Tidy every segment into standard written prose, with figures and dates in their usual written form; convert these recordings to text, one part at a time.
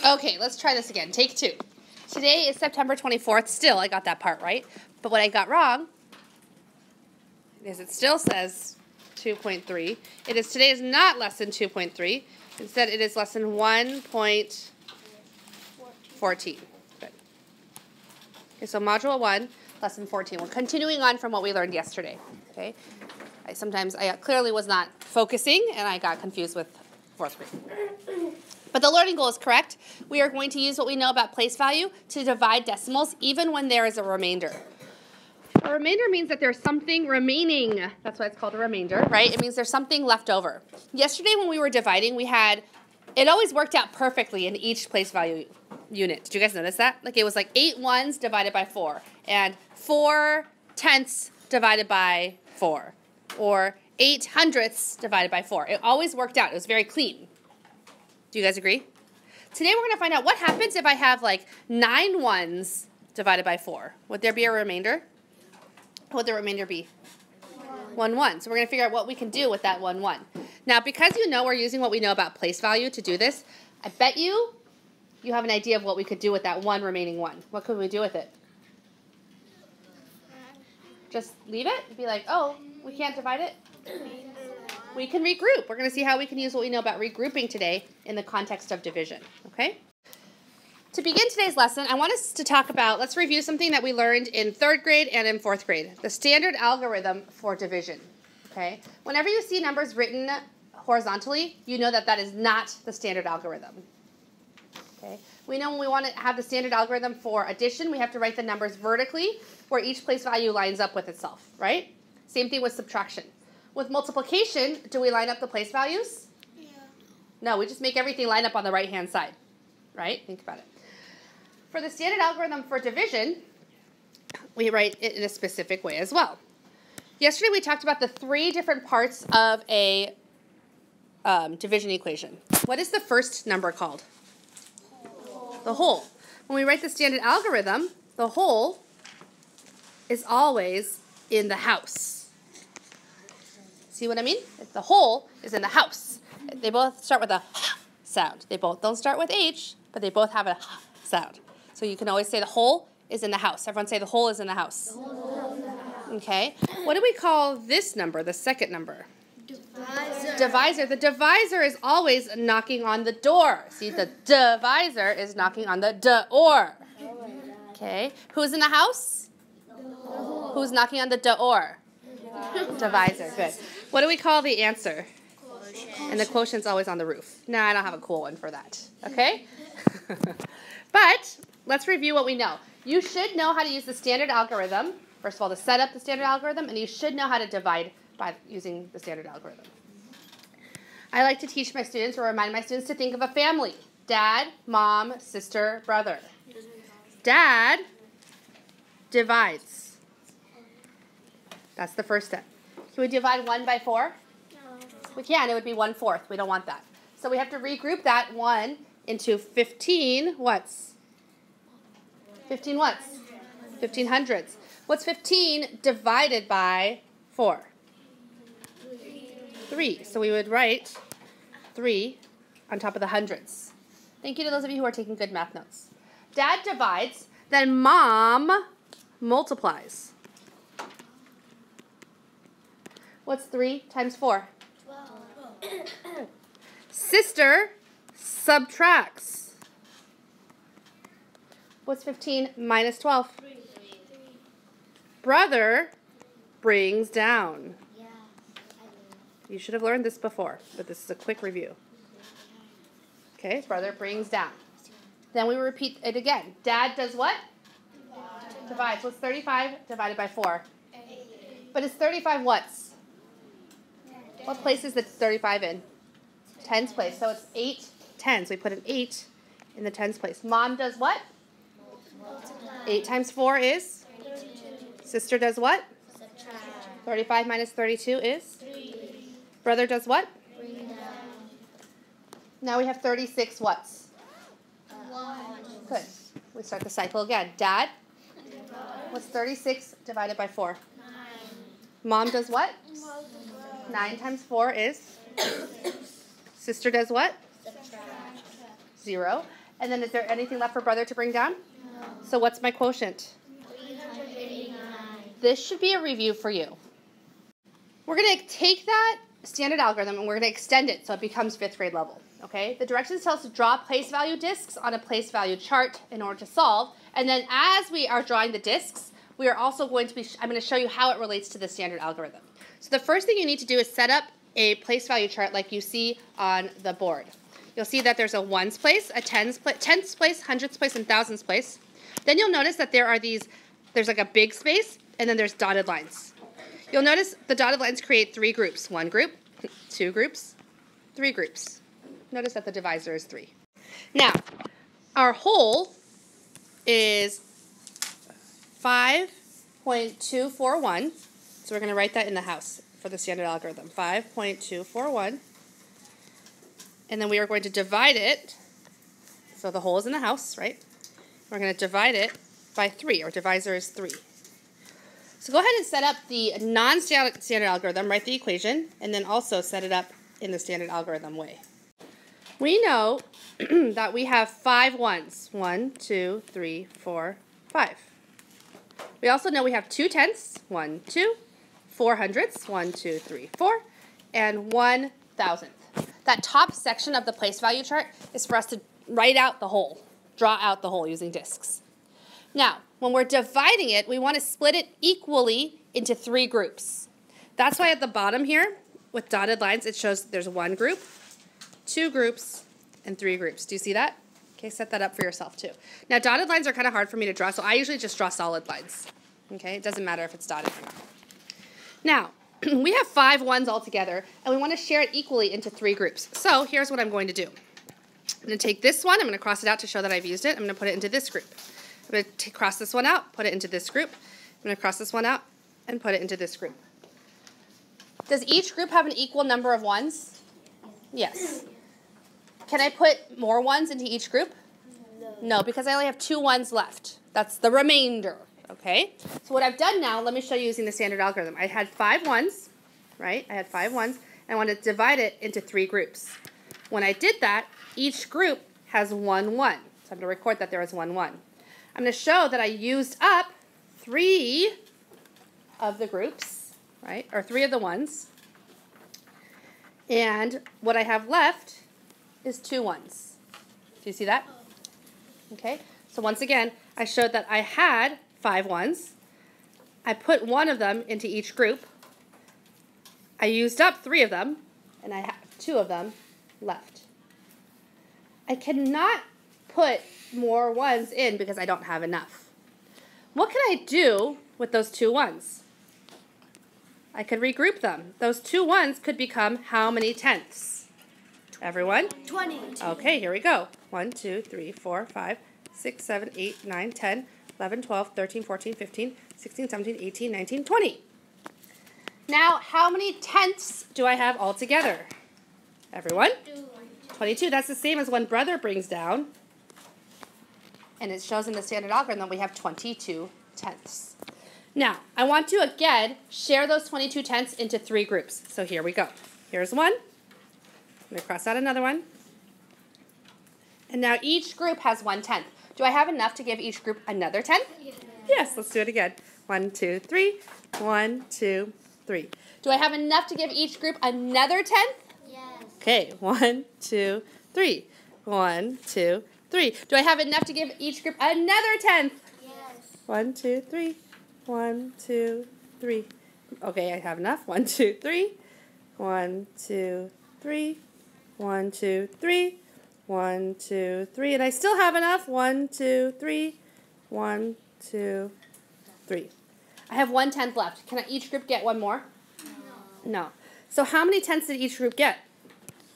Okay, let's try this again. Take 2. Today is September 24th. Still, I got that part right. But what I got wrong is it still says 2.3. Today is not lesson 2.3. Instead, it is lesson 1.14. Good. Okay, so module 1, lesson 14. We're continuing on from what we learned yesterday. Okay. I clearly was not focusing, and I got confused with 4th grade. But the learning goal is correct. We are going to use what we know about place value to divide decimals even when there is a remainder. A remainder means that there's something remaining. That's why it's called a remainder, right? It means there's something left over. Yesterday when we were dividing, it always worked out perfectly in each place value unit. Did you guys notice that? Like it was like 8 ones divided by 4, and 4 tenths divided by 4, or 8 hundredths divided by 4. It always worked out. It was very clean. Do you guys agree? Today we're going to find out what happens if I have like 9 ones divided by 4. Would there be a remainder? What would the remainder be? 1 1. So we're going to figure out what we can do with that 1 1. Now, because we're using what we know about place value to do this, I bet you have an idea of what we could do with that one remaining 1. What could we do with it? Just leave it? Be like, oh, we can't divide it? We can regroup. We're going to see how we can use what we know about regrouping today in the context of division, okay? To begin today's lesson, I want us to talk about, let's review something that we learned in 3rd grade and in 4th grade, the standard algorithm for division, okay? Whenever you see numbers written horizontally, you know that is not the standard algorithm, okay? We know when we want to have the standard algorithm for addition, we have to write the numbers vertically where each place value lines up with itself, right? Same thing with subtraction. With multiplication, do we line up the place values? Yeah. No, we just make everything line up on the right-hand side, right? Think about it. For the standard algorithm for division, we write it in a specific way as well. Yesterday, we talked about the 3 different parts of a division equation. What is the first number called? Whole. The whole. When we write the standard algorithm, the whole is always in the house. See what I mean? The whole is in the house. They both start with a sound. They both don't start with H, but they both have a sound. So you can always say the whole is in the house. Everyone say the whole is in the house. The whole is in the house. Okay. What do we call this number, the second number? Divisor. Divisor. The divisor is always knocking on the door. See, the divisor is knocking on the door. Okay. Who's in the house? Who's knocking on the door? Divisor. Good. What do we call the answer? Quotient. And the quotient's always on the roof. No, I don't have a cool one for that. Okay? But let's review what we know. You should know how to use the standard algorithm. First of all, to set up the standard algorithm, and you should know how to divide by using the standard algorithm. I like to teach my students or remind my students to think of a family. Dad, mom, sister, brother. Dad divides. That's the first step. Can we divide 1 by 4? No. We can. It would be 1/4. We don't want that. So we have to regroup that 1 into 15 whats? 15 whats? 15 hundredths. What's 15 divided by 4? 3. So we would write 3 on top of the hundreds. Thank you to those of you who are taking good math notes. Dad divides, then mom multiplies. What's 3 times 4? 12. Sister subtracts. What's 15 minus 12? 3. Brother brings down. Yeah. You should have learned this before, but this is a quick review. Okay, brother brings down. Then we repeat it again. Dad does what? Divides. What's 35 divided by 4? 8. But it's 35 whats? What place is the 35 in? Tens place. So it's 8 tens. We put an 8 in the tens place. Mom does what? 8 times 4 is? 32. Sister does what? Subtract. 35 minus 32 is? 3. Brother does what? Bring down. Now we have 36 whats? 1. Good. We start the cycle again. Dad? What's 36 divided by 4? 9. Mom does what? 9 times 4 is? Sister does what? Subtract. 0. And then is there anything left for brother to bring down? No. So what's my quotient? 389. This should be a review for you. We're going to take that standard algorithm and we're going to extend it so it becomes 5th grade level. Okay? The directions tell us to draw place value discs on a place value chart in order to solve. And then as we are drawing the discs, we are also going to I'm going to show you how it relates to the standard algorithm. So the first thing you need to do is set up a place value chart like you see on the board. You'll see that there's a ones place, a tenths place, hundredths place, and thousands place. Then you'll notice that there's like a big space, and then there's dotted lines. You'll notice the dotted lines create 3 groups. 1 group, 2 groups, 3 groups. Notice that the divisor is 3. Now, our whole is 5.241. So we're going to write that in the house for the standard algorithm. 5.241. And then we are going to divide it. So the whole is in the house, right? We're going to divide it by 3. Our divisor is 3. So go ahead and set up the non-standard algorithm, write the equation, and then also set it up in the standard algorithm way. We know that we have 5 ones. 1, 2, 3, 4, 5. We also know we have 2 tenths. 1, 2. 4 hundredths. 1, 2, 3, 4. And 1 thousandth. That top section of the place value chart is for us to write out the whole, draw out the whole using discs. Now, when we're dividing it, we want to split it equally into 3 groups. That's why at the bottom here, with dotted lines, it shows there's 1 group, 2 groups, and 3 groups. Do you see that? Okay, set that up for yourself too. Now, dotted lines are kind of hard for me to draw, so I usually just draw solid lines. Okay, it doesn't matter if it's dotted or not. Now, we have 5 ones all together, and we want to share it equally into 3 groups. So here's what I'm going to do. I'm going to take this one, I'm going to cross it out to show that I've used it. I'm going to put it into this group. I'm going to cross this one out, put it into this group. I'm going to cross this one out and put it into this group. Does each group have an equal number of ones? Yes. Can I put more ones into each group? No, because I only have 2 ones left. That's the remainder. Okay, so what I've done now, let me show you using the standard algorithm. I had 5 ones, right? I had 5 ones, and I want to divide it into 3 groups. When I did that, each group has 1 1. So I'm going to record that there is 1 1. I'm going to show that I used up 3 of the groups, right? Or 3 of the ones. And what I have left is 2 ones. Do you see that? Okay, so once again, I showed that I had 5 ones. I put 1 of them into each group. I used up 3 of them, and I have 2 of them left. I cannot put more ones in because I don't have enough. What can I do with those 2 ones? I could regroup them. Those 2 ones could become how many tenths? Everyone? 20. Okay, here we go. 1, 2, 3, 4, 5, 6, 7, 8, 9, 10, 11, 12, 13, 14, 15, 16, 17, 18, 19, 20. Now, how many tenths do I have altogether? Everyone? 22. That's the same as when brother brings down. And it shows in the standard algorithm we have 22 tenths. Now, I want to, again, share those 22 tenths into 3 groups. So here we go. Here's one. I'm going to cross out another one. And now each group has 1 tenth. Do I have enough to give each group another tenth? Yes, let's do it again. 1, 2, 3. 1, 2, 3. Do I have enough to give each group another tenth? Yes. Okay, 1, 2, 3. 1, 2, 3. Do I have enough to give each group another tenth? Yes. 1, 2, 3. 1, 2, 3. Okay, I have enough. 1, 2, 3. 1, 2, 3. 1, 2, 3. 1, 2, 3. And I still have enough. 1, 2, 3. 1, 2, 3. I have 1 tenth left. Can each group get 1 more? No. So how many tenths did each group get?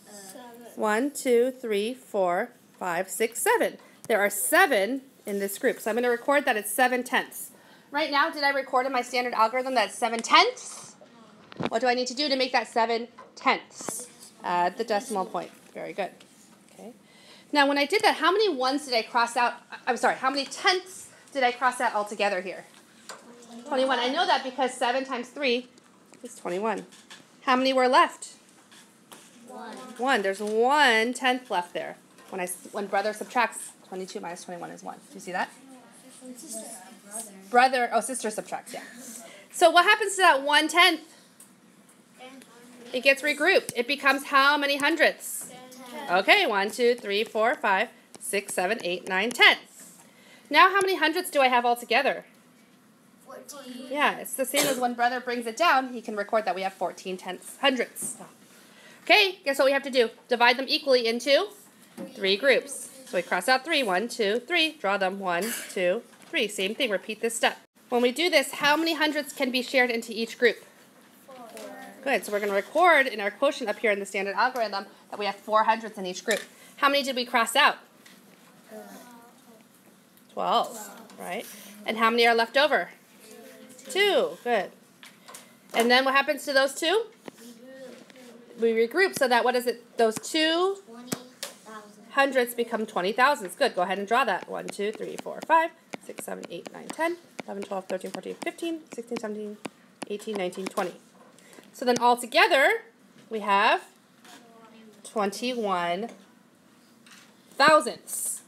7. 1, 2, 3, 4, 5, 6, 7. There are 7 in this group. So I'm going to record that it's 7 tenths. Right now, did I record in my standard algorithm that it's 7 tenths? What do I need to do to make that 7 tenths? Add the decimal point. Very good. Okay. Now, when I did that, how many ones did I cross out? I'm sorry, how many tenths did I cross out altogether here? 21. I know that because 7 times 3 is 21. How many were left? 1. 1. There's 1 tenth left there when brother subtracts 22 minus 21 is 1. Do you see that? Brother, oh, sister subtracts, yeah. So what happens to that 1/10? It gets regrouped. It becomes how many hundredths? Okay, 1, 2, 3, 4, 5, 6, 7, 8, 9, 10. Now how many hundredths do I have altogether? 14. Yeah, it's the same as when brother brings it down. He can record that we have 14 hundredths. Okay, guess what we have to do? Divide them equally into 3 groups. So we cross out 3. 1, 2, 3. Draw them. 1, 2, 3. Same thing. Repeat this step. When we do this, how many hundredths can be shared into each group? 4. Good. So we're going to record in our quotient up here in the standard algorithm that we have 4 hundredths in each group. How many did we cross out? 12. Right? And how many are left over? 2. Good. And then what happens to those 2? We regroup so that, what is it? Those 2 20,000. hundredths become 20,000s. Good. Go ahead and draw that. 1, 2, 3, 4, 5, 6, 7, 8, 9, 10, 11, 12, 13, 14, 15, 16, 17, 18, 19, 20. So then all together, we have 21 thousandths.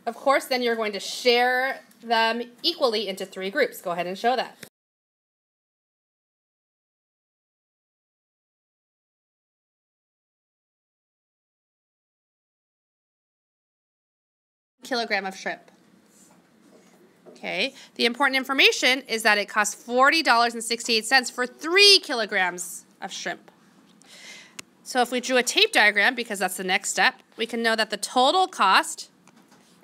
Of course, then you're going to share them equally into 3 groups. Go ahead and show that. Kilogram of shrimp. Okay, the important information is that it costs $40.68 for 3 kilograms of shrimp. So if we drew a tape diagram, because that's the next step, we can know that the total cost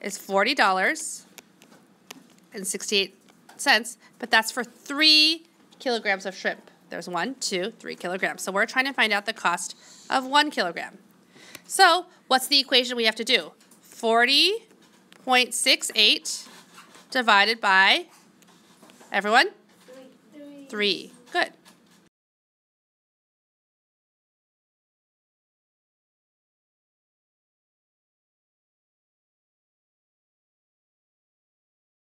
is $40.68, but that's for 3 kilograms of shrimp. There's 1, 2, 3 kilograms. So we're trying to find out the cost of 1 kilogram. So what's the equation we have to do? 40.68 divided by, everyone? 3. Good.